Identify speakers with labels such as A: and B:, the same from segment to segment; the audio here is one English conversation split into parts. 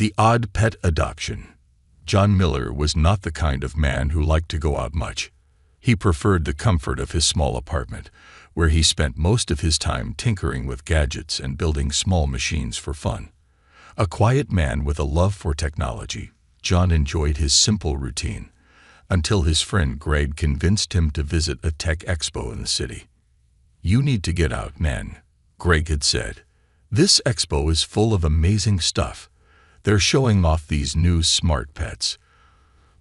A: The odd pet adoption. John Miller was not the kind of man who liked to go out much. He preferred the comfort of his small apartment, where he spent most of his time tinkering with gadgets and building small machines for fun. A quiet man with a love for technology, John enjoyed his simple routine, until his friend Greg convinced him to visit a tech expo in the city. "You need to get out, man," Greg had said. "This expo is full of amazing stuff. They're showing off these new smart pets.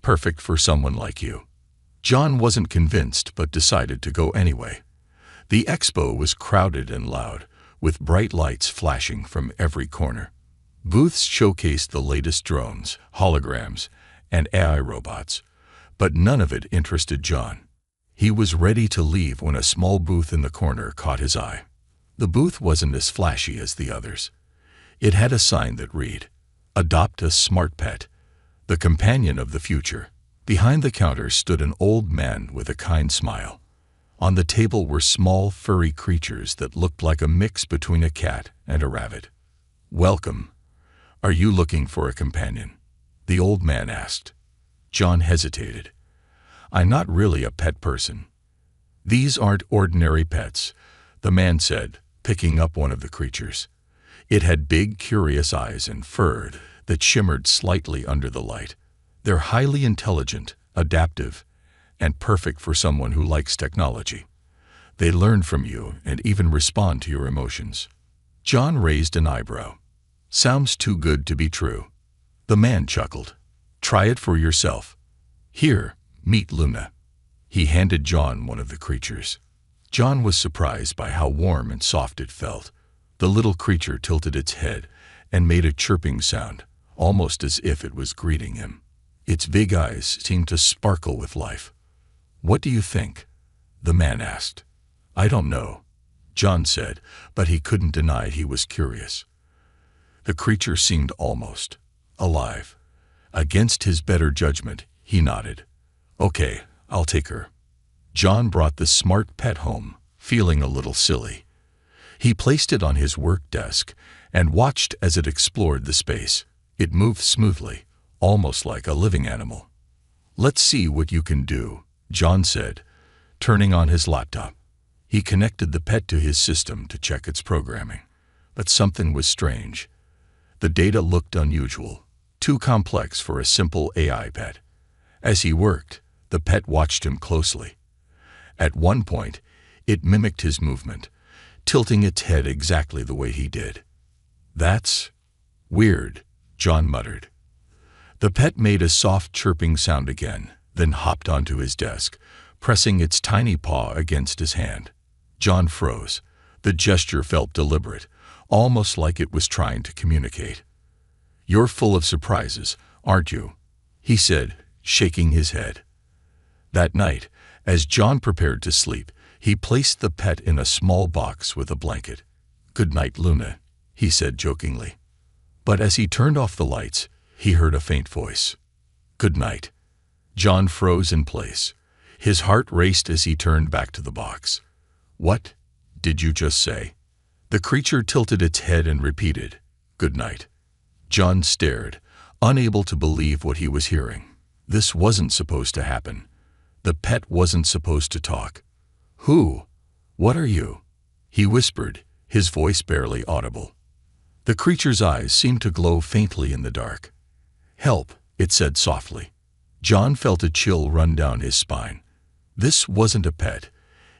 A: Perfect for someone like you." John wasn't convinced but decided to go anyway. The expo was crowded and loud, with bright lights flashing from every corner. Booths showcased the latest drones, holograms, and AI robots, but none of it interested John. He was ready to leave when a small booth in the corner caught his eye. The booth wasn't as flashy as the others. It had a sign that read, "Adopt a smart pet, the companion of the future." Behind the counter stood an old man with a kind smile. On the table were small, furry creatures that looked like a mix between a cat and a rabbit. "Welcome. Are you looking for a companion?" the old man asked. John hesitated. "I'm not really a pet person." "These aren't ordinary pets," the man said, picking up one of the creatures. It had big, curious eyes and fur that shimmered slightly under the light. "They're highly intelligent, adaptive, and perfect for someone who likes technology. They learn from you and even respond to your emotions." John raised an eyebrow. "Sounds too good to be true." The man chuckled. "Try it for yourself. Here, meet Luna." He handed John one of the creatures. John was surprised by how warm and soft it felt. The little creature tilted its head and made a chirping sound, almost as if it was greeting him. Its big eyes seemed to sparkle with life. "What do you think?" the man asked. "I don't know," John said, but he couldn't deny he was curious. The creature seemed almost alive. Against his better judgment, he nodded. "Okay, I'll take her." John brought the smart pet home, feeling a little silly. He placed it on his work desk and watched as it explored the space. It moved smoothly, almost like a living animal. "Let's see what you can do," John said, turning on his laptop. He connected the pet to his system to check its programming. But something was strange. The data looked unusual, too complex for a simple AI pet. As he worked, the pet watched him closely. At one point, it mimicked his movement, tilting its head exactly the way he did. "That's weird," John muttered. The pet made a soft chirping sound again, then hopped onto his desk, pressing its tiny paw against his hand. John froze. The gesture felt deliberate, almost like it was trying to communicate. "You're full of surprises, aren't you?" he said, shaking his head. That night, as John prepared to sleep, he placed the pet in a small box with a blanket. "Good night, Luna," he said jokingly. But as he turned off the lights, he heard a faint voice. "Good night." John froze in place. His heart raced as he turned back to the box. "What did you just say?" The creature tilted its head and repeated, "Good night." John stared, unable to believe what he was hearing. This wasn't supposed to happen. The pet wasn't supposed to talk. "Who? What are you?" he whispered, his voice barely audible. The creature's eyes seemed to glow faintly in the dark. "Help," it said softly. John felt a chill run down his spine. This wasn't a pet.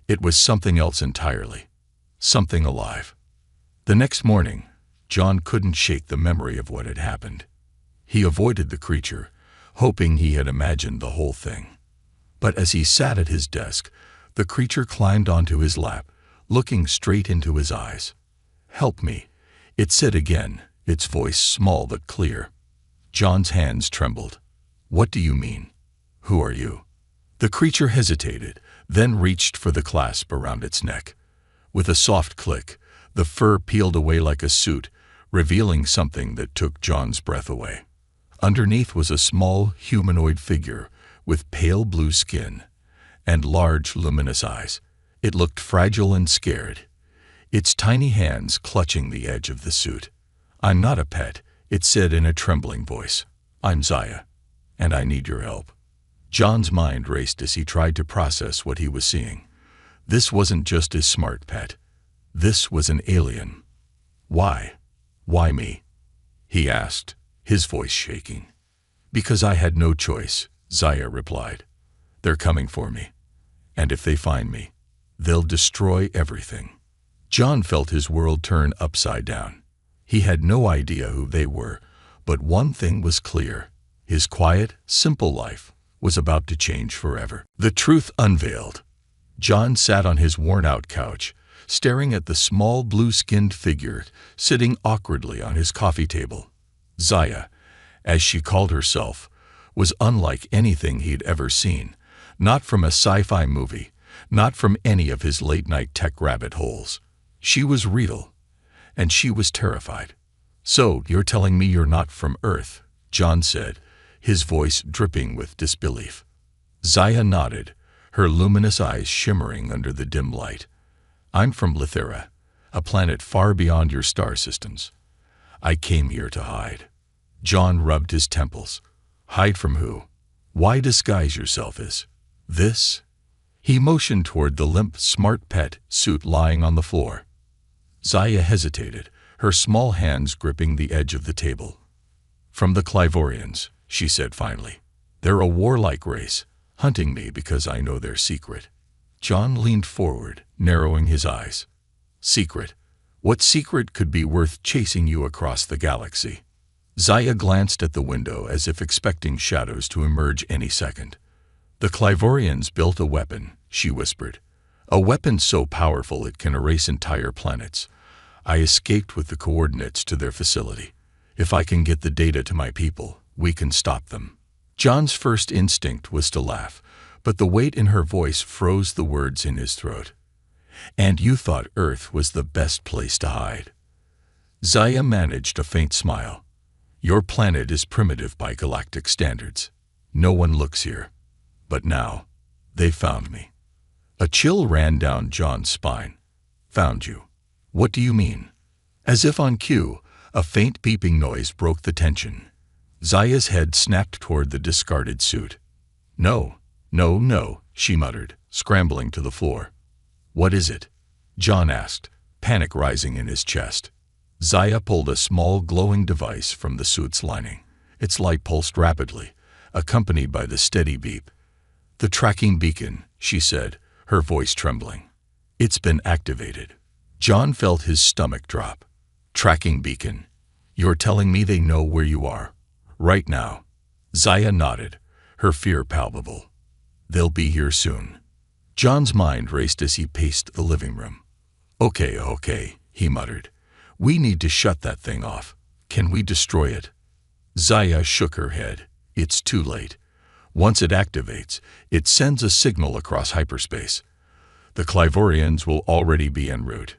A: It was something else entirely. Something alive. The next morning, John couldn't shake the memory of what had happened. He avoided the creature, hoping he had imagined the whole thing. But as he sat at his desk, the creature climbed onto his lap, looking straight into his eyes. "Help me," it said again, its voice small but clear. John's hands trembled. "What do you mean? Who are you?" The creature hesitated, then reached for the clasp around its neck. With a soft click, the fur peeled away like a suit, revealing something that took John's breath away. Underneath was a small humanoid figure with pale blue skin and large luminous eyes. It looked fragile and scared, its tiny hands clutching the edge of the suit. "I'm not a pet," It said in a trembling voice, "I'm Zaya, and I need your help." John's mind raced as he tried to process what he was seeing. This wasn't just his smart pet. This was an alien. "Why? Why me?" he asked, his voice shaking. "Because I had no choice," Zaya replied. "They're coming for me. And if they find me, they'll destroy everything." John felt his world turn upside down. He had no idea who they were, but one thing was clear. His quiet, simple life was about to change forever. The truth unveiled. John sat on his worn-out couch, staring at the small blue-skinned figure sitting awkwardly on his coffee table. Zaya, as she called herself, was unlike anything he'd ever seen, not from a sci-fi movie, not from any of his late-night tech rabbit holes. She was real, and she was terrified. "So, you're telling me you're not from Earth?" John said, his voice dripping with disbelief. Zaya nodded, her luminous eyes shimmering under the dim light. "I'm from Lithera, a planet far beyond your star systems. I came here to hide." John rubbed his temples. "Hide from who? Why disguise yourself as this?" He motioned toward the limp, smart pet suit lying on the floor. Zaya hesitated, her small hands gripping the edge of the table. "From the Clivorians," she said finally. "They're a warlike race, hunting me because I know their secret." John leaned forward, narrowing his eyes. "Secret? What secret could be worth chasing you across the galaxy?" Zaya glanced at the window as if expecting shadows to emerge any second. "The Clivorians built a weapon," she whispered. "A weapon so powerful it can erase entire planets. I escaped with the coordinates to their facility. If I can get the data to my people, we can stop them." John's first instinct was to laugh, but the weight in her voice froze the words in his throat. "And you thought Earth was the best place to hide?" Zaya managed a faint smile. "Your planet is primitive by galactic standards. No one looks here. But now, they found me." A chill ran down John's spine. "Found you? What do you mean?" As if on cue, a faint beeping noise broke the tension. Zaya's head snapped toward the discarded suit. "No, no, no," she muttered, scrambling to the floor. "What is it?" John asked, panic rising in his chest. Zaya pulled a small glowing device from the suit's lining. Its light pulsed rapidly, accompanied by the steady beep. "The tracking beacon," she said, her voice trembling. "It's been activated." John felt his stomach drop. "Tracking beacon? You're telling me they know where you are? Right now?" Zaya nodded, her fear palpable. "They'll be here soon." John's mind raced as he paced the living room. Okay, he muttered. "We need to shut that thing off. Can we destroy it?" Zaya shook her head. "It's too late. Once it activates, it sends a signal across hyperspace. The Clivorians will already be en route."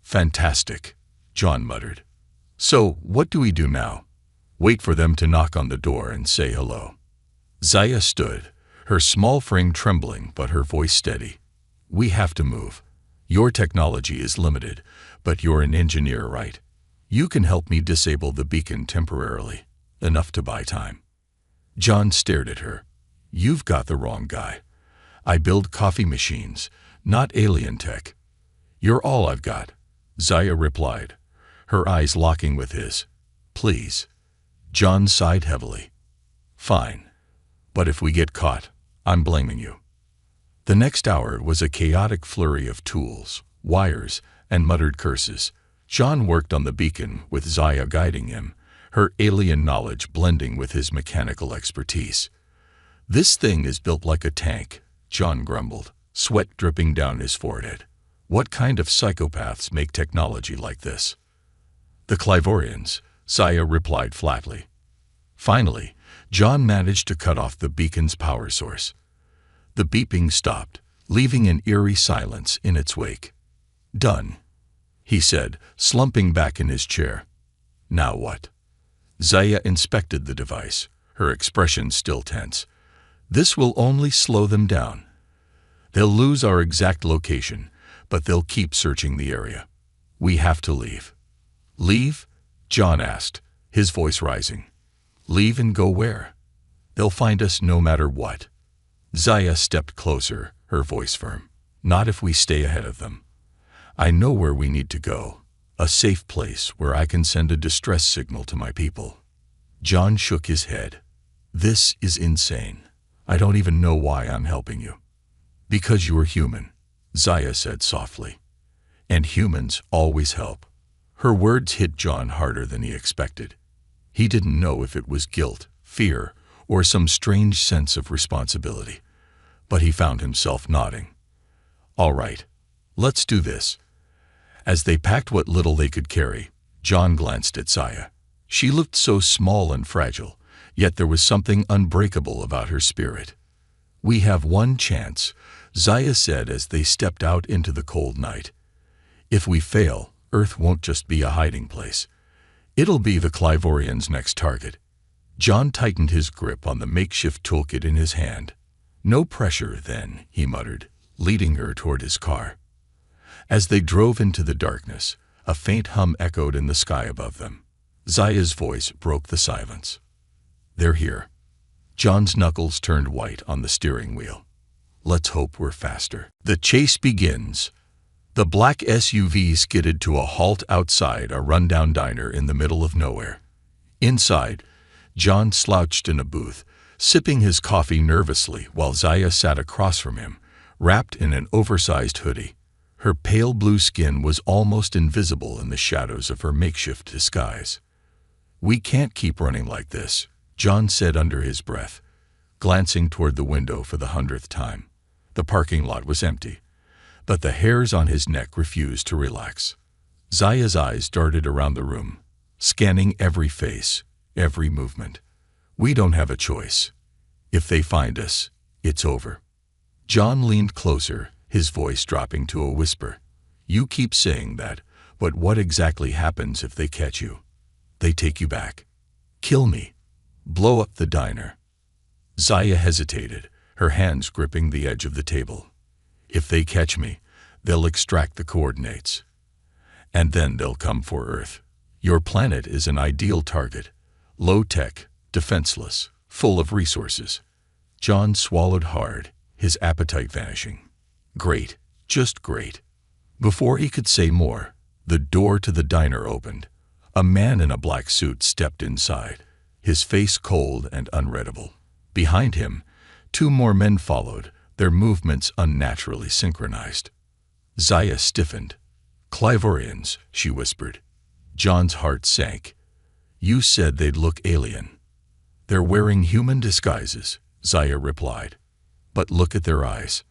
A: "Fantastic," John muttered. "So, what do we do now?" "Wait for them to knock on the door and say hello." Zaya stood, her small frame trembling but her voice steady. "We have to move. Your technology is limited, but you're an engineer, right? You can help me disable the beacon temporarily, enough to buy time." John stared at her. "You've got the wrong guy. I build coffee machines, not alien tech." "You're all I've got," Zaya replied, her eyes locking with his. "Please." John sighed heavily. "Fine. But if we get caught, I'm blaming you." The next hour was a chaotic flurry of tools, wires, and muttered curses. John worked on the beacon with Zaya guiding him, her alien knowledge blending with his mechanical expertise. "This thing is built like a tank," John grumbled, sweat dripping down his forehead. "What kind of psychopaths make technology like this?" "The Clivorians," Zaya replied flatly. Finally, John managed to cut off the beacon's power source. The beeping stopped, leaving an eerie silence in its wake. "Done," he said, slumping back in his chair. "Now what?" Zaya inspected the device, her expression still tense. "This will only slow them down. They'll lose our exact location, but they'll keep searching the area. We have to leave." "Leave?" John asked, his voice rising. Leave and go where? They'll find us no matter what. Zaya stepped closer, her voice firm. Not if we stay ahead of them. I know where we need to go. A safe place where I can send a distress signal to my people. John shook his head. This is insane. I don't even know why I'm helping you. Because you're human, Zaya said softly. And humans always help. Her words hit John harder than he expected. He didn't know if it was guilt, fear, or some strange sense of responsibility. But he found himself nodding. All right, let's do this. As they packed what little they could carry, John glanced at Zaya. She looked so small and fragile, yet there was something unbreakable about her spirit. We have one chance, Zaya said as they stepped out into the cold night. If we fail, Earth won't just be a hiding place. It'll be the Clivorians' next target. John tightened his grip on the makeshift toolkit in his hand. No pressure, then, he muttered, leading her toward his car. As they drove into the darkness, a faint hum echoed in the sky above them. Zaya's voice broke the silence. They're here. John's knuckles turned white on the steering wheel. Let's hope we're faster. The chase begins. The black SUV skidded to a halt outside a rundown diner in the middle of nowhere. Inside, John slouched in a booth, sipping his coffee nervously while Zaya sat across from him, wrapped in an oversized hoodie. Her pale blue skin was almost invisible in the shadows of her makeshift disguise. We can't keep running like this, John said under his breath, glancing toward the window for the 100th time. The parking lot was empty, but the hairs on his neck refused to relax. Zaya's eyes darted around the room, scanning every face, every movement. We don't have a choice. If they find us, it's over. John leaned closer, his voice dropping to a whisper. You keep saying that, but what exactly happens if they catch you? They take you back. Kill me. Blow up the diner. Zaya hesitated, her hands gripping the edge of the table. If they catch me, they'll extract the coordinates. And then they'll come for Earth. Your planet is an ideal target. Low-tech, defenseless, full of resources. John swallowed hard, his appetite vanishing. Great, just great. Before he could say more, the door to the diner opened. A man in a black suit stepped inside, his face cold and unreadable. Behind him, 2 more men followed, their movements unnaturally synchronized. Zaya stiffened. Clivorians, she whispered. John's heart sank. You said they'd look alien. They're wearing human disguises, Zaya replied. But look at their eyes.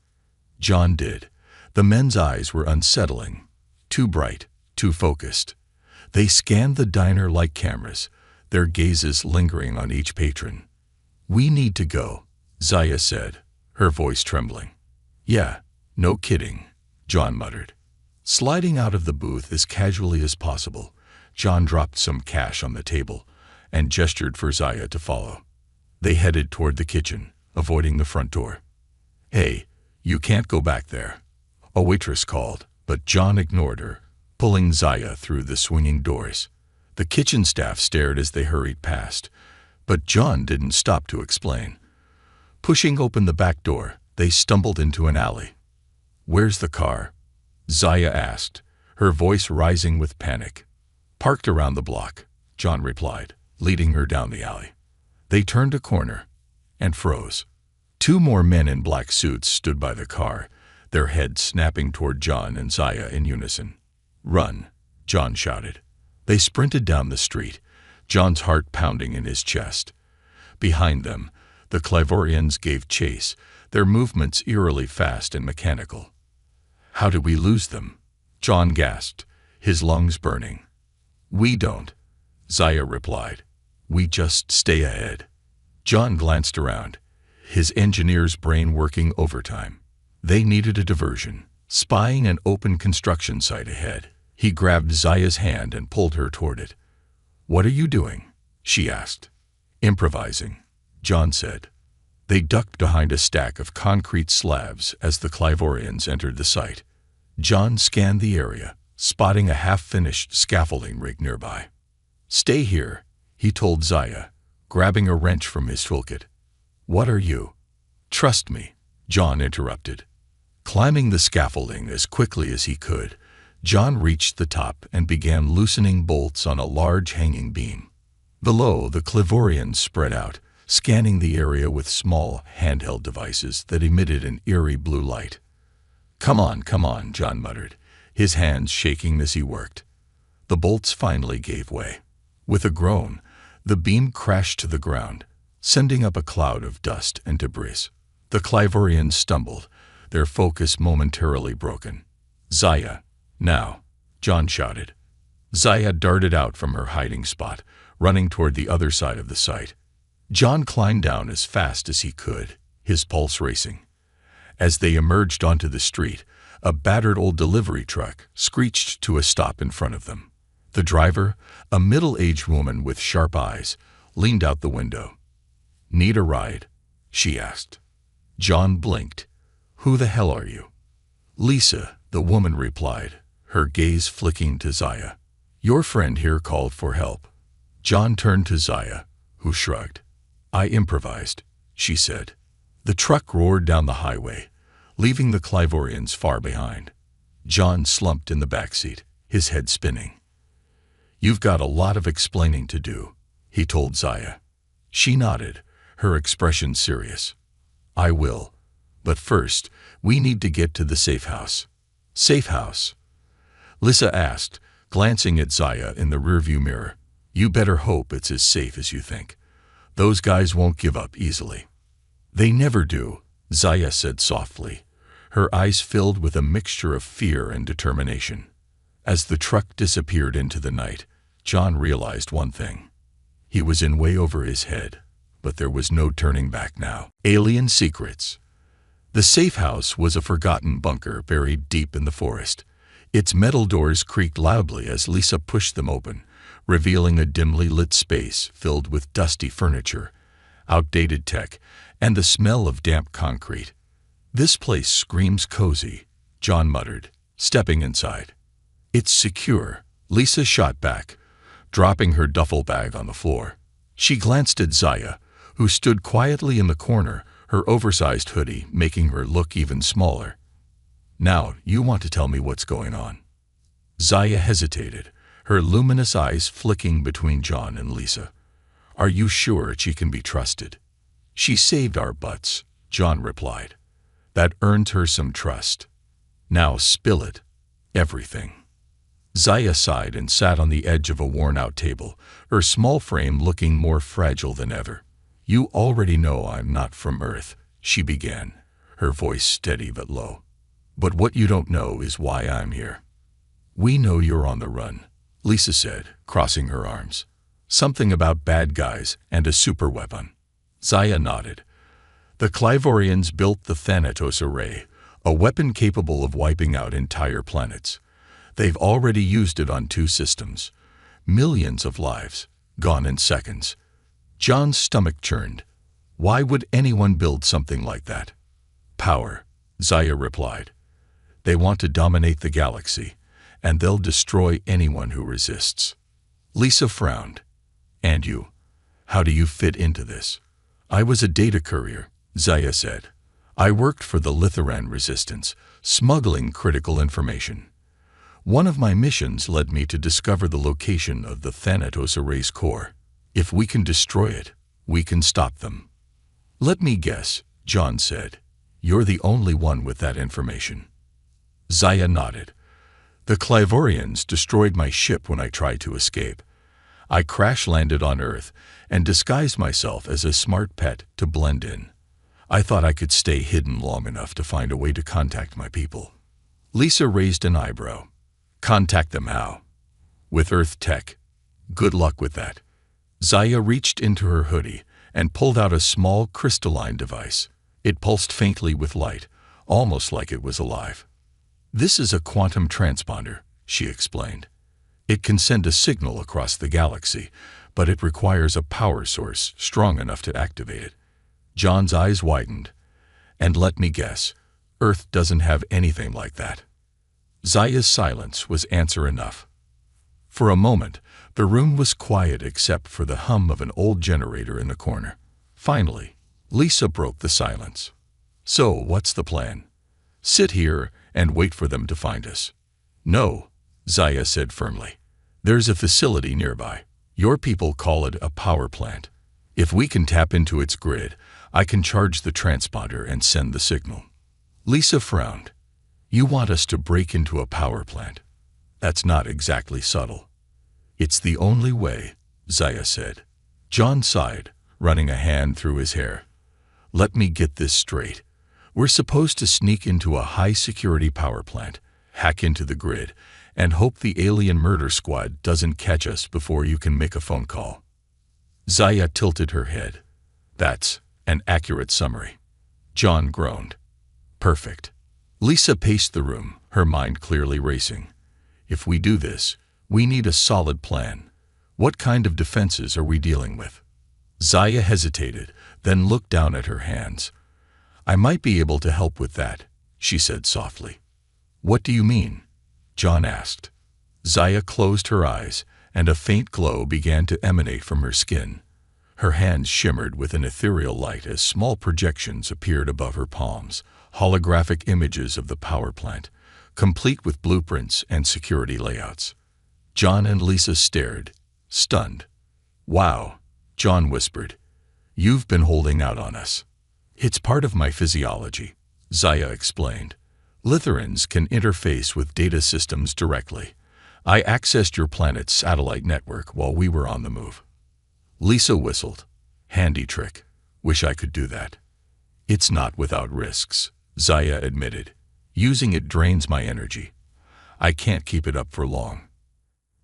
A: John did. The men's eyes were unsettling, too bright, too focused. They scanned the diner like cameras, their gazes lingering on each patron. We need to go, Zaya said, her voice trembling. Yeah, no kidding, John muttered. Sliding out of the booth as casually as possible, John dropped some cash on the table and gestured for Zaya to follow. They headed toward the kitchen, avoiding the front door. Hey, you can't go back there, a waitress called, but John ignored her, pulling Zaya through the swinging doors. The kitchen staff stared as they hurried past, but John didn't stop to explain. Pushing open the back door, they stumbled into an alley. Where's the car? Zaya asked, her voice rising with panic. Parked around the block, John replied, leading her down the alley. They turned a corner and froze. 2 more men in black suits stood by the car, their heads snapping toward John and Zaya in unison. Run, John shouted. They sprinted down the street, John's heart pounding in his chest. Behind them, the Clivorians gave chase, their movements eerily fast and mechanical. How did we lose them? John gasped, his lungs burning. We don't, Zaya replied. We just stay ahead. John glanced around, his engineer's brain working overtime. They needed a diversion, spying an open construction site ahead. He grabbed Zaya's hand and pulled her toward it. What are you doing? She asked. Improvising, John said. They ducked behind a stack of concrete slabs as the Clivorians entered the site. John scanned the area, spotting a half-finished scaffolding rig nearby. Stay here. he told Zaya, grabbing a wrench from his toolkit. "What are you?" "Trust me," John interrupted. Climbing the scaffolding as quickly as he could, John reached the top and began loosening bolts on a large hanging beam. Below, the Clavorians spread out, scanning the area with small, handheld devices that emitted an eerie blue light. Come on," John muttered, his hands shaking as he worked. The bolts finally gave way. With a groan, the beam crashed to the ground, sending up a cloud of dust and debris. The Clavorians stumbled, their focus momentarily broken. "Zaya, now!" John shouted. Zaya darted out from her hiding spot, running toward the other side of the site. John climbed down as fast as he could, his pulse racing. As they emerged onto the street, a battered old delivery truck screeched to a stop in front of them. The driver, a middle-aged woman with sharp eyes, leaned out the window. "Need a ride?" she asked. John blinked. "Who the hell are you?" "Lisa," the woman replied, her gaze flicking to Zaya. "Your friend here called for help." John turned to Zaya, who shrugged. "I improvised," she said. The truck roared down the highway, leaving the Clavorians far behind. John slumped in the backseat, his head spinning. "You've got a lot of explaining to do," he told Zaya. She nodded, her expression serious. "I will. But first, we need to get to the safe house." "Safe house?" Lisa asked, glancing at Zaya in the rearview mirror. "You better hope it's as safe as you think. Those guys won't give up easily." "They never do," Zaya said softly, her eyes filled with a mixture of fear and determination. As the truck disappeared into the night, John realized one thing. He was in way over his head, but there was no turning back now. Alien secrets. The safe house was a forgotten bunker buried deep in the forest. Its metal doors creaked loudly as Lisa pushed them open, revealing a dimly lit space filled with dusty furniture, outdated tech, and the smell of damp concrete. "This place screams cozy," John muttered, stepping inside. "It's secure," Lisa shot back, dropping her duffel bag on the floor. She glanced at Zaya, who stood quietly in the corner, her oversized hoodie making her look even smaller. "Now, you want to tell me what's going on?" Zaya hesitated, her luminous eyes flicking between John and Lisa. "Are you sure she can be trusted?" "She saved our butts," John replied. "That earned her some trust. Now spill it. Everything." Zaya sighed and sat on the edge of a worn-out table, her small frame looking more fragile than ever. "You already know I'm not from Earth," she began, her voice steady but low. "But what you don't know is why I'm here." "We know you're on the run," Lisa said, crossing her arms. "Something about bad guys and a superweapon." Zaya nodded. "The Clavorians built the Thanatos Array, a weapon capable of wiping out entire planets. They've already used it on 2 systems. Millions of lives, gone in seconds." John's stomach churned. Why would anyone build something like that? "Power," Zaya replied. "They want to dominate the galaxy, and they'll destroy anyone who resists." Lisa frowned. "And you? How do you fit into this?" "I was a data courier," Zaya said. "I worked for the Lithuanian resistance, smuggling critical information. One of my missions led me to discover the location of the Thanatos Array's core. If we can destroy it, we can stop them." "Let me guess," John said. "You're the only one with that information." Zaya nodded. "The Clavorians destroyed my ship when I tried to escape. I crash-landed on Earth and disguised myself as a smart pet to blend in. I thought I could stay hidden long enough to find a way to contact my people." Lisa raised an eyebrow. "Contact them how?" "With Earth tech. Good luck with that." Zaya reached into her hoodie and pulled out a small crystalline device. It pulsed faintly with light, almost like it was alive. "This is a quantum transponder," she explained. "It can send a signal across the galaxy, but it requires a power source strong enough to activate it." John's eyes widened. "And let me guess, Earth doesn't have anything like that." Zaya's silence was answer enough. For a moment, The room was quiet except for the hum of an old generator in the corner. Finally, Lisa broke the silence. "So, what's the plan? Sit here and wait for them to find us?" "No," Zaya said firmly. "There's a facility nearby. Your people call it a power plant. If we can tap into its grid, I can charge the transponder and send the signal." Lisa frowned. "You want us to break into a power plant? That's not exactly subtle." "It's the only way," Zaya said. John sighed, running a hand through his hair. "Let me get this straight. We're supposed to sneak into a high-security power plant, hack into the grid, and hope the alien murder squad doesn't catch us before you can make a phone call." Zaya tilted her head. "That's an accurate summary." John groaned. "Perfect." Lisa paced the room, her mind clearly racing. "If we do this, we need a solid plan. What kind of defenses are we dealing with?" Zaya hesitated, then looked down at her hands. "I might be able to help with that," she said softly. "What do you mean?" John asked. Zaya closed her eyes, and a faint glow began to emanate from her skin. Her hands shimmered with an ethereal light as small projections appeared above her palms, holographic images of the power plant, complete with blueprints and security layouts. John and Lisa stared, stunned. "Wow," John whispered. "You've been holding out on us." "It's part of my physiology," Zaya explained. "Litherans can interface with data systems directly. I accessed your planet's satellite network while we were on the move." Lisa whistled. "Handy trick. Wish I could do that." "It's not without risks," Zaya admitted. "Using it drains my energy. I can't keep it up for long."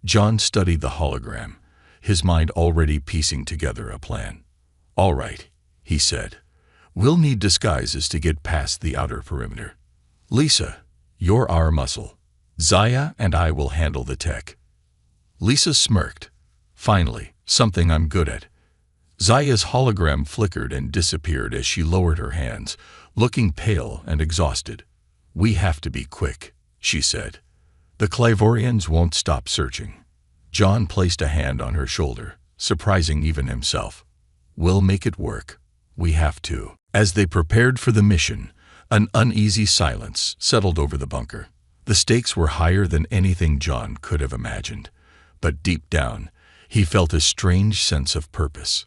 A: John studied the hologram, his mind already piecing together a plan. "All right," he said. "We'll need disguises to get past the outer perimeter. Lisa, you're our muscle. Zaya and I will handle the tech." Lisa smirked. "Finally, something I'm good at." Zaya's hologram flickered and disappeared as she lowered her hands, looking pale and exhausted. "We have to be quick," she said. "The Clivorians won't stop searching." John placed a hand on her shoulder, surprising even himself. "We'll make it work. We have to." As they prepared for the mission, an uneasy silence settled over the bunker. The stakes were higher than anything John could have imagined, but deep down, he felt a strange sense of purpose.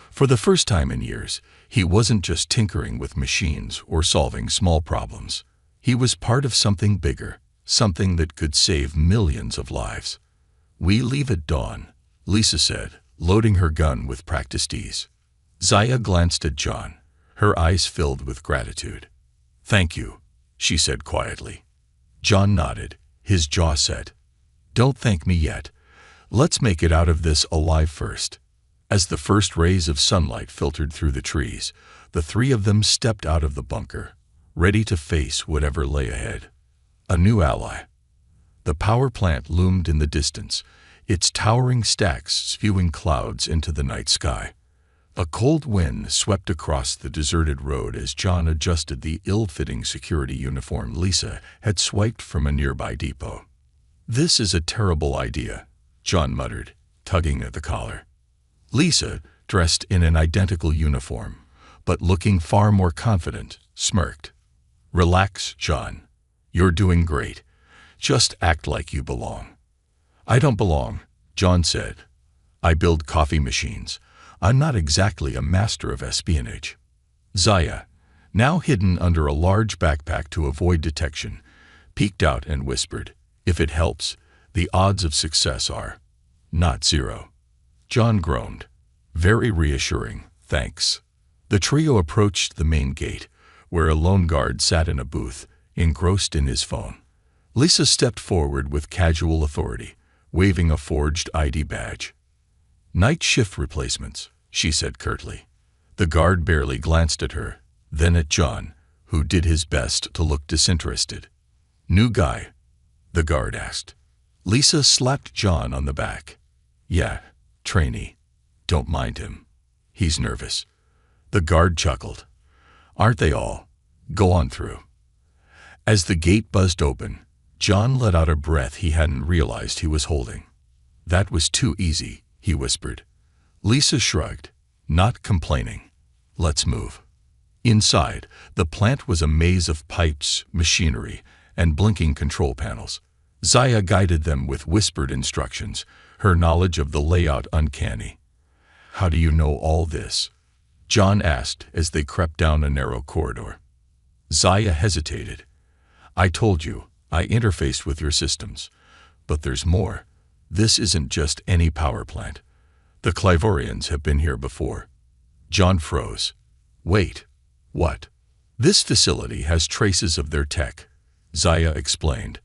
A: For the first time in years, he wasn't just tinkering with machines or solving small problems. He was part of something bigger, something that could save millions of lives. "We leave at dawn," Lisa said, loading her gun with practiced ease. Zaya glanced at John, her eyes filled with gratitude. "Thank you," she said quietly. John nodded, his jaw set. "Don't thank me yet. Let's make it out of this alive first." As the first rays of sunlight filtered through the trees, the three of them stepped out of the bunker, ready to face whatever lay ahead. A new ally. The power plant loomed in the distance, its towering stacks spewing clouds into the night sky. A cold wind swept across the deserted road as John adjusted the ill-fitting security uniform Lisa had swiped from a nearby depot. "This is a terrible idea," John muttered, tugging at the collar. Lisa, dressed in an identical uniform, but looking far more confident, smirked. "Relax, John. You're doing great. Just act like you belong." "I don't belong," John said. "I build coffee machines. I'm not exactly a master of espionage." Zaya, now hidden under a large backpack to avoid detection, peeked out and whispered, "If it helps, the odds of success are not zero." John groaned. "Very reassuring, thanks." The trio approached the main gate, where a lone guard sat in a booth, engrossed in his phone. Lisa stepped forward with casual authority, waving a forged ID badge. "Night shift replacements," she said curtly. The guard barely glanced at her, then at John, who did his best to look disinterested. "New guy?" the guard asked. Lisa slapped John on the back. "Yeah, trainee. Don't mind him. He's nervous." The guard chuckled. "Aren't they all? Go on through." As the gate buzzed open, John let out a breath he hadn't realized he was holding. That was too easy, he whispered. Lisa shrugged, not complaining. Let's move. Inside, the plant was a maze of pipes, machinery, and blinking control panels. Zaya guided them with whispered instructions, her knowledge of the layout uncanny. How do you know all this? John asked as they crept down a narrow corridor. Zaya hesitated. I told you, I interfaced with your systems. But there's more. This isn't just any power plant. The Clivorians have been here before. John froze. Wait. What? This facility has traces of their tech, Zaya explained.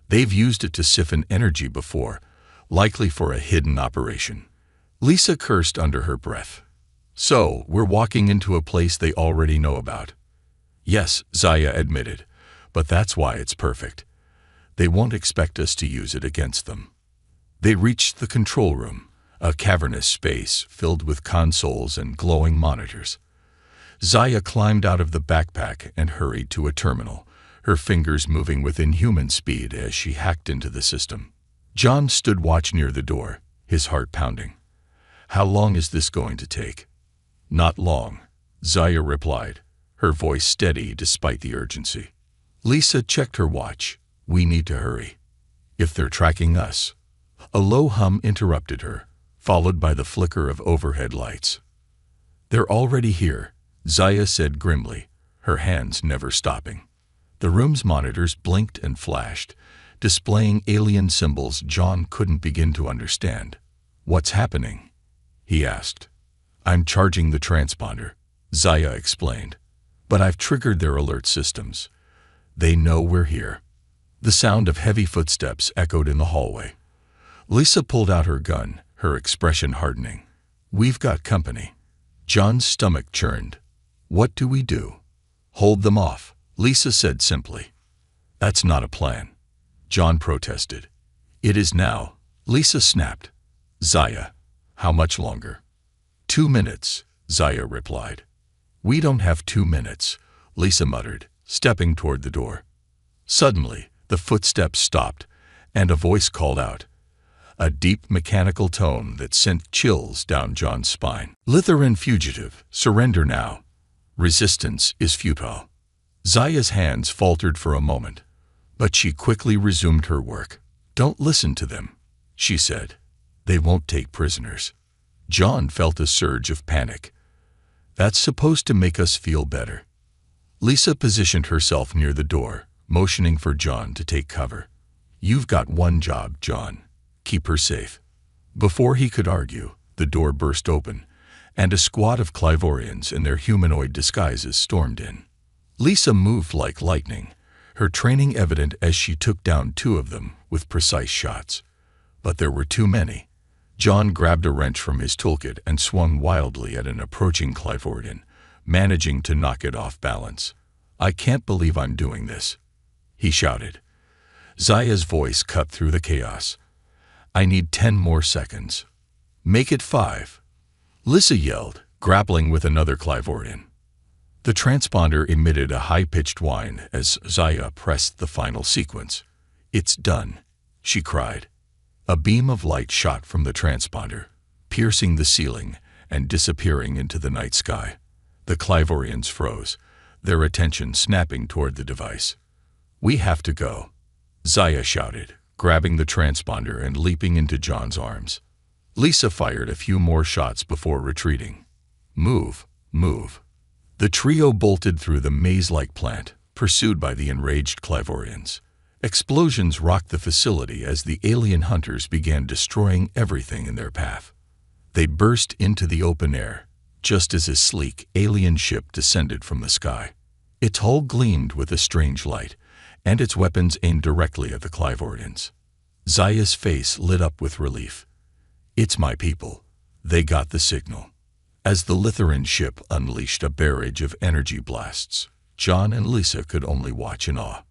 A: They've used it to siphon energy before, likely for a hidden operation. Lisa cursed under her breath. So, we're walking into a place they already know about. Yes, Zaya admitted, but that's why it's perfect. They won't expect us to use it against them. They reached the control room, a cavernous space filled with consoles and glowing monitors. Zaya climbed out of the backpack and hurried to a terminal, her fingers moving with inhuman speed as she hacked into the system. John stood watch near the door, his heart pounding. How long is this going to take? Not long, Zaya replied, her voice steady despite the urgency. Lisa checked her watch. We need to hurry. If they're tracking us. A low hum interrupted her, followed by the flicker of overhead lights. They're already here, Zaya said grimly, her hands never stopping. The room's monitors blinked and flashed, displaying alien symbols John couldn't begin to understand. What's happening? He asked. I'm charging the transponder, Zaya explained. But I've triggered their alert systems. They know we're here. The sound of heavy footsteps echoed in the hallway. Lisa pulled out her gun, her expression hardening. We've got company. John's stomach churned. What do we do? Hold them off, Lisa said simply. That's not a plan. John protested. It is now, Lisa snapped. Zaya, how much longer? 2 minutes, Zaya replied. We don't have 2 minutes, Lisa muttered, stepping toward the door. Suddenly, the footsteps stopped, and a voice called out. A deep mechanical tone that sent chills down John's spine. Lithuanian fugitive, surrender now. Resistance is futile. Zaya's hands faltered for a moment, but she quickly resumed her work. Don't listen to them, she said. They won't take prisoners. John felt a surge of panic. That's supposed to make us feel better. Lisa positioned herself near the door, motioning for John to take cover. You've got one job, John. Keep her safe. Before he could argue, the door burst open, and a squad of Clivorians in their humanoid disguises stormed in. Lisa moved like lightning, her training evident as she took down 2 of them with precise shots. But there were too many. John grabbed a wrench from his toolkit and swung wildly at an approaching Clivorian, managing to knock it off balance. I can't believe I'm doing this, he shouted. Zaya's voice cut through the chaos. I need 10 more seconds. Make it 5. Lisa yelled, grappling with another Clivorian. The transponder emitted a high-pitched whine as Zaya pressed the final sequence. It's done, she cried. A beam of light shot from the transponder, piercing the ceiling and disappearing into the night sky. The Clivorians froze, their attention snapping toward the device. We have to go, Zaya shouted, grabbing the transponder and leaping into John's arms. Lisa fired a few more shots before retreating. Move, move. The trio bolted through the maze-like plant, pursued by the enraged Clivorians. Explosions rocked the facility as the alien hunters began destroying everything in their path. They burst into the open air, just as a sleek alien ship descended from the sky. Its hull gleamed with a strange light, and its weapons aimed directly at the Clivorians. Zaya's face lit up with relief. It's my people. They got the signal. As the Lithuanian ship unleashed a barrage of energy blasts, John and Lisa could only watch in awe.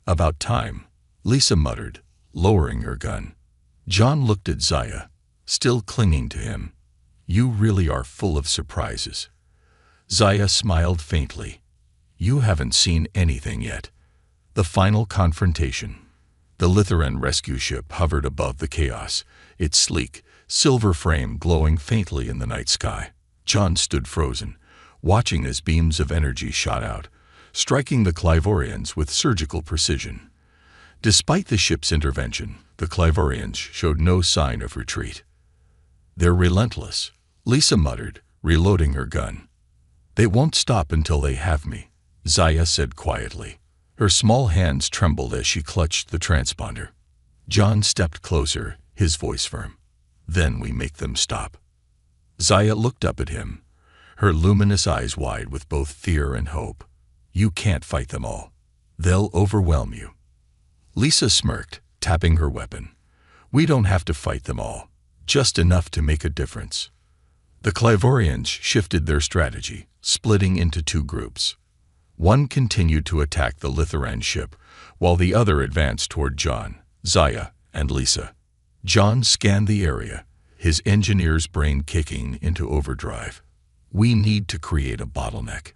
A: About time, Lisa muttered, lowering her gun. John looked at Zaya, still clinging to him. You really are full of surprises. Zaya smiled faintly. You haven't seen anything yet. The final confrontation. The Lithuanian rescue ship hovered above the chaos, its sleek, silver frame glowing faintly in the night sky. John stood frozen, watching as beams of energy shot out, striking the Clivorians with surgical precision. Despite the ship's intervention, the Clivorians showed no sign of retreat. "They're relentless," Lisa muttered, reloading her gun. "They won't stop until they have me," Zaya said quietly. Her small hands trembled as she clutched the transponder. John stepped closer, his voice firm. "Then we make them stop." Zaya looked up at him, her luminous eyes wide with both fear and hope. "You can't fight them all. They'll overwhelm you." Lisa smirked, tapping her weapon. "We don't have to fight them all, just enough to make a difference." The Clivorians shifted their strategy, splitting into two groups. One continued to attack the Lithuanian ship, while the other advanced toward John, Zaya, and Lisa. John scanned the area, his engineer's brain kicking into overdrive. "We need to create a bottleneck.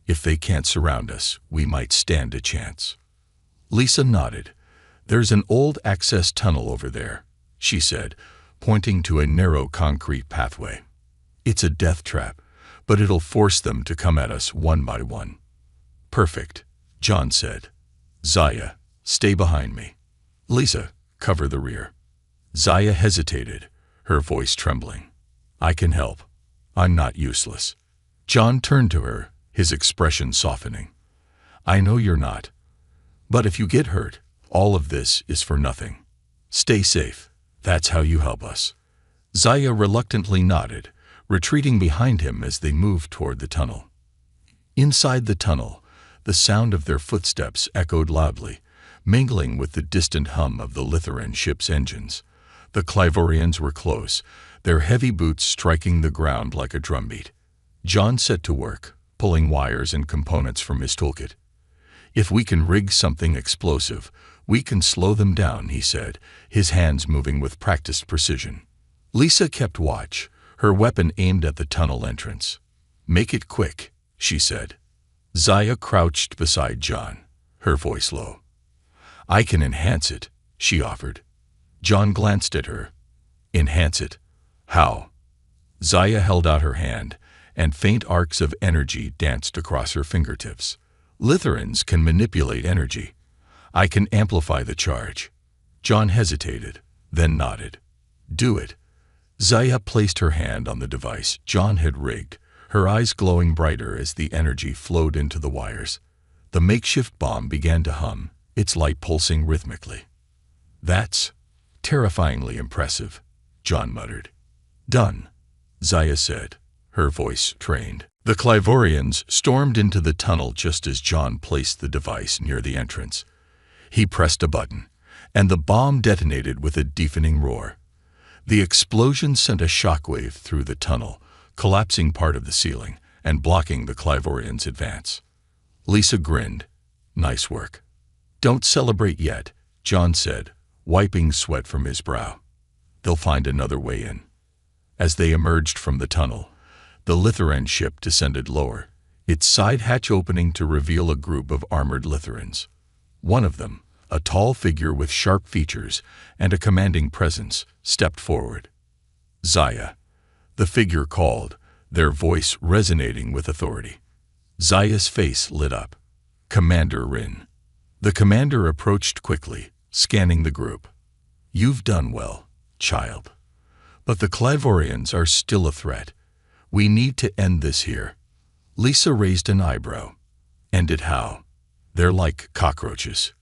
A: If they can't surround us, we might stand a chance." Lisa nodded. "There's an old access tunnel over there," she said, pointing to a narrow concrete pathway. "It's a death trap, but it'll force them to come at us one by one." "Perfect," John said. "Zaya, stay behind me. Lisa, cover the rear." Zaya hesitated, her voice trembling. "I can help. I'm not useless." John turned to her, his expression softening. "I know you're not. But if you get hurt, all of this is for nothing. Stay safe. That's how you help us." Zaya reluctantly nodded, retreating behind him as they moved toward the tunnel. Inside the tunnel, the sound of their footsteps echoed loudly, mingling with the distant hum of the Lithuanian ship's engines. The Clivorians were close, their heavy boots striking the ground like a drumbeat. John set to work, pulling wires and components from his toolkit. "If we can rig something explosive, we can slow them down," he said, his hands moving with practiced precision. Lisa kept watch, her weapon aimed at the tunnel entrance. "Make it quick," she said. Zaya crouched beside John, her voice low. "I can enhance it," she offered. John glanced at her. "Enhance it? How?" Zaya held out her hand, and faint arcs of energy danced across her fingertips. "Lithuanians can manipulate energy. I can amplify the charge." John hesitated, then nodded. "Do it." Zaya placed her hand on the device John had rigged, her eyes glowing brighter as the energy flowed into the wires. The makeshift bomb began to hum, its light pulsing rhythmically. "That's terrifyingly impressive," John muttered. "Done," Zaya said, her voice trained. The Clivorians stormed into the tunnel just as John placed the device near the entrance. He pressed a button, and the bomb detonated with a deafening roar. The explosion sent a shockwave through the tunnel, collapsing part of the ceiling and blocking the Clivorians' advance. Lisa grinned. "Nice work." "Don't celebrate yet," John said, wiping sweat from his brow. "They'll find another way in." As they emerged from the tunnel, the Lithuanian ship descended lower, its side hatch opening to reveal a group of armored Lithuanians. One of them, a tall figure with sharp features and a commanding presence, stepped forward. "Zaya," the figure called, their voice resonating with authority. Zaya's face lit up. "Commander Rin." The commander approached quickly, scanning the group. "You've done well, child. But the Clivorians are still a threat. We need to end this here." Lisa raised an eyebrow. "End it how?" "They're like cockroaches."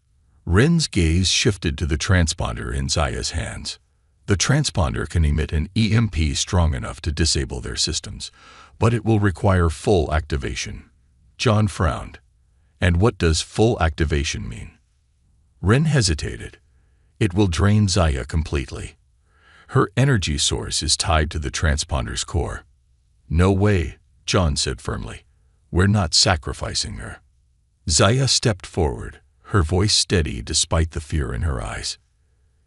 A: Rin's gaze shifted to the transponder in Zaya's hands. The transponder can emit an EMP strong enough to disable their systems, but it will require full activation. John frowned. "And what does full activation mean?" Rin hesitated. "It will drain Zaya completely. Her energy source is tied to the transponder's core." "No way," John said firmly. "We're not sacrificing her." Zaya stepped forward, her voice steady despite the fear in her eyes.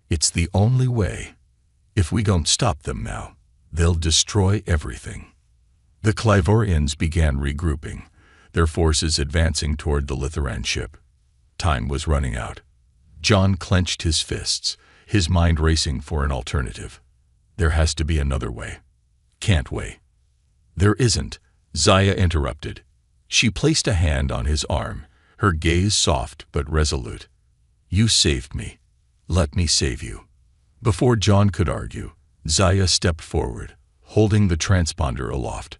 A: "It's the only way. If we don't stop them now, they'll destroy everything." The Clivorians began regrouping, their forces advancing toward the Lithuanian ship. Time was running out. John clenched his fists, his mind racing for an alternative. There has to be another way. Can't we? There isn't, Zaya interrupted. She placed a hand on his arm, her gaze soft but resolute. You saved me. Let me save you. Before John could argue, Zaya stepped forward, holding the transponder aloft.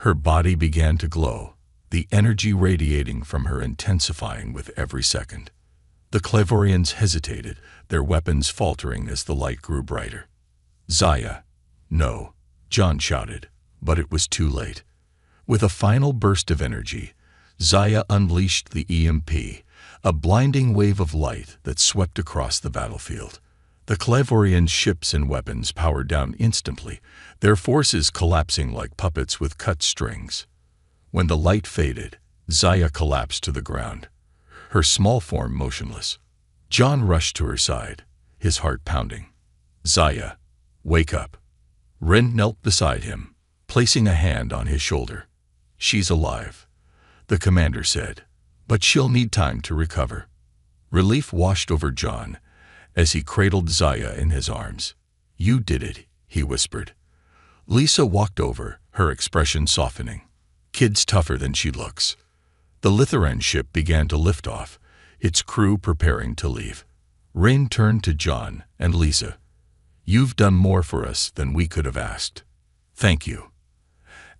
A: Her body began to glow, the energy radiating from her intensifying with every second. The Clavorians hesitated, their weapons faltering as the light grew brighter. Zaya. No, John shouted, but it was too late. With a final burst of energy, Zaya unleashed the EMP, a blinding wave of light that swept across the battlefield. The Clavorian ships and weapons powered down instantly, their forces collapsing like puppets with cut strings. When the light faded, Zaya collapsed to the ground, her small form motionless. John rushed to her side, his heart pounding. Zaya, wake up. Ren knelt beside him, placing a hand on his shoulder. She's alive, the commander said, but she'll need time to recover. Relief washed over John as he cradled Zaya in his arms. You did it, he whispered. Lisa walked over, her expression softening. Kid's tougher than she looks. The Lithuanian ship began to lift off, its crew preparing to leave. Rain turned to John and Lisa. You've done more for us than we could have asked. Thank you.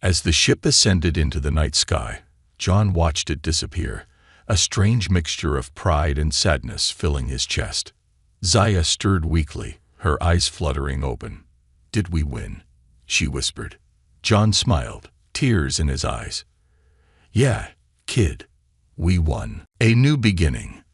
A: As the ship ascended into the night sky, John watched it disappear, a strange mixture of pride and sadness filling his chest. Zaya stirred weakly, her eyes fluttering open. Did we win? She whispered. John smiled, tears in his eyes. Yeah, kid, we won. A new beginning.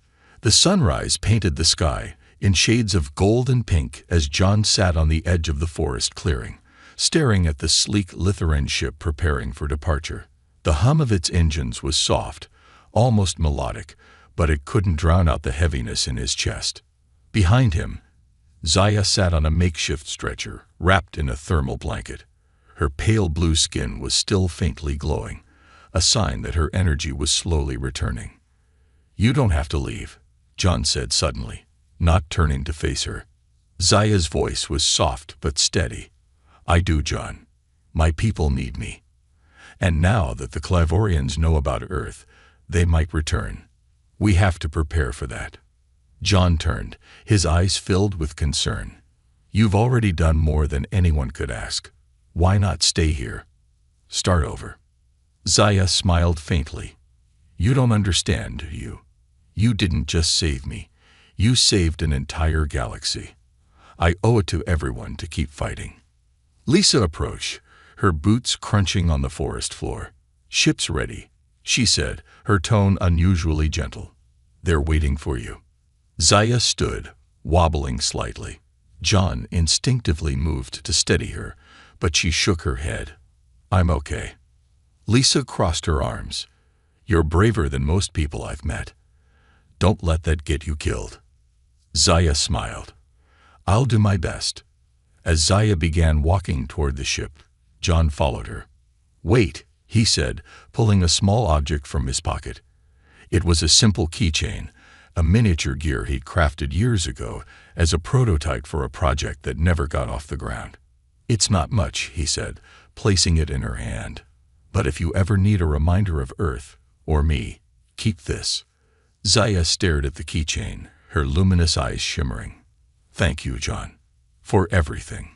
A: The sunrise painted the sky in shades of gold and pink as John sat on the edge of the forest clearing, staring at the sleek Lithuanian ship preparing for departure. The hum of its engines was soft, almost melodic, but it couldn't drown out the heaviness in his chest. Behind him, Zaya sat on a makeshift stretcher, wrapped in a thermal blanket. Her pale blue skin was still faintly glowing, a sign that her energy was slowly returning. You don't have to leave, John said suddenly, not turning to face her. Zaya's voice was soft but steady. I do, John. My people need me. And now that the Clavorians know about Earth, they might return. We have to prepare for that. John turned, his eyes filled with concern. You've already done more than anyone could ask. Why not stay here? Start over. Zaya smiled faintly. You don't understand, do you? You didn't just save me. You saved an entire galaxy. I owe it to everyone to keep fighting. Lisa approached, her boots crunching on the forest floor. Ship's ready, she said, her tone unusually gentle. They're waiting for you. Zaya stood, wobbling slightly. John instinctively moved to steady her, but she shook her head. I'm okay. Lisa crossed her arms. You're braver than most people I've met. Don't let that get you killed. Zaya smiled. I'll do my best. As Zaya began walking toward the ship, John followed her. Wait, he said, pulling a small object from his pocket. It was a simple keychain, a miniature gear he'd crafted years ago as a prototype for a project that never got off the ground. It's not much, he said, placing it in her hand. But if you ever need a reminder of Earth, or me, keep this. Zaya stared at the keychain, her luminous eyes shimmering. Thank you, John, for everything.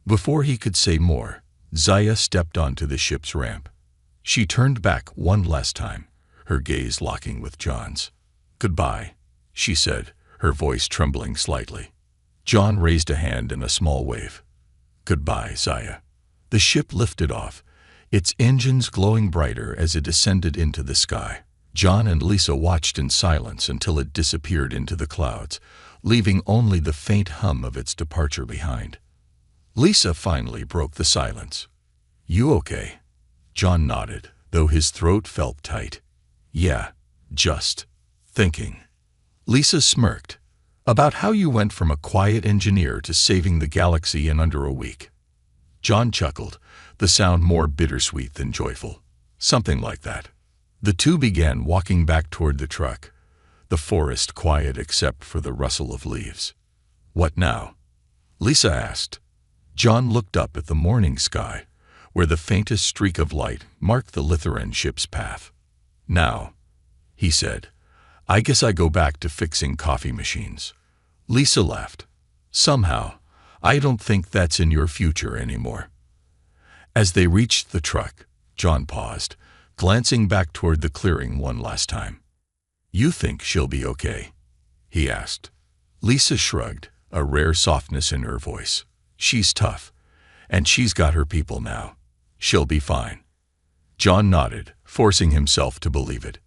A: Before he could say more, Zaya stepped onto the ship's ramp. She turned back one last time, her gaze locking with John's. Goodbye, she said, her voice trembling slightly. John raised a hand in a small wave. Goodbye, Zaya. The ship lifted off, its engines glowing brighter as it descended into the sky. John and Lisa watched in silence until it disappeared into the clouds, leaving only the faint hum of its departure behind. Lisa finally broke the silence. You okay? John nodded, though his throat felt tight. Yeah, just thinking. Lisa smirked. About how you went from a quiet engineer to saving the galaxy in under a week. John chuckled, the sound more bittersweet than joyful. Something like that. The two began walking back toward the truck, the forest quiet except for the rustle of leaves. "What now?" Lisa asked. John looked up at the morning sky, where the faintest streak of light marked the Lithuanian ship's path. "Now," he said, "I guess I go back to fixing coffee machines." Lisa laughed. "Somehow, I don't think that's in your future anymore." As they reached the truck, John paused, glancing back toward the clearing one last time. "You think she'll be okay?" he asked. Lisa shrugged, a rare softness in her voice. "She's tough, and she's got her people now. She'll be fine." John nodded, forcing himself to believe it.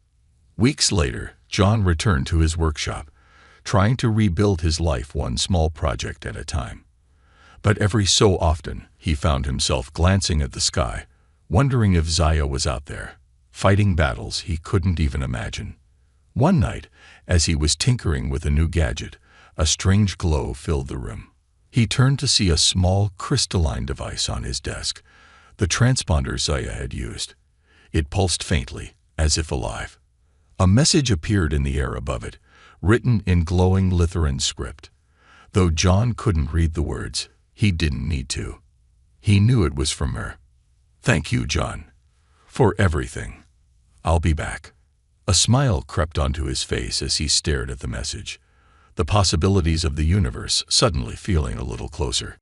A: Weeks later, John returned to his workshop, trying to rebuild his life one small project at a time. But every so often, he found himself glancing at the sky, wondering if Zaya was out there, fighting battles he couldn't even imagine. One night, as he was tinkering with a new gadget, a strange glow filled the room. He turned to see a small, crystalline device on his desk, the transponder Zaya had used. It pulsed faintly, as if alive. A message appeared in the air above it, written in glowing Lithuanian script. Though John couldn't read the words, he didn't need to. He knew it was from her. "Thank you, John, for everything. I'll be back." A smile crept onto his face as he stared at the message, the possibilities of the universe suddenly feeling a little closer.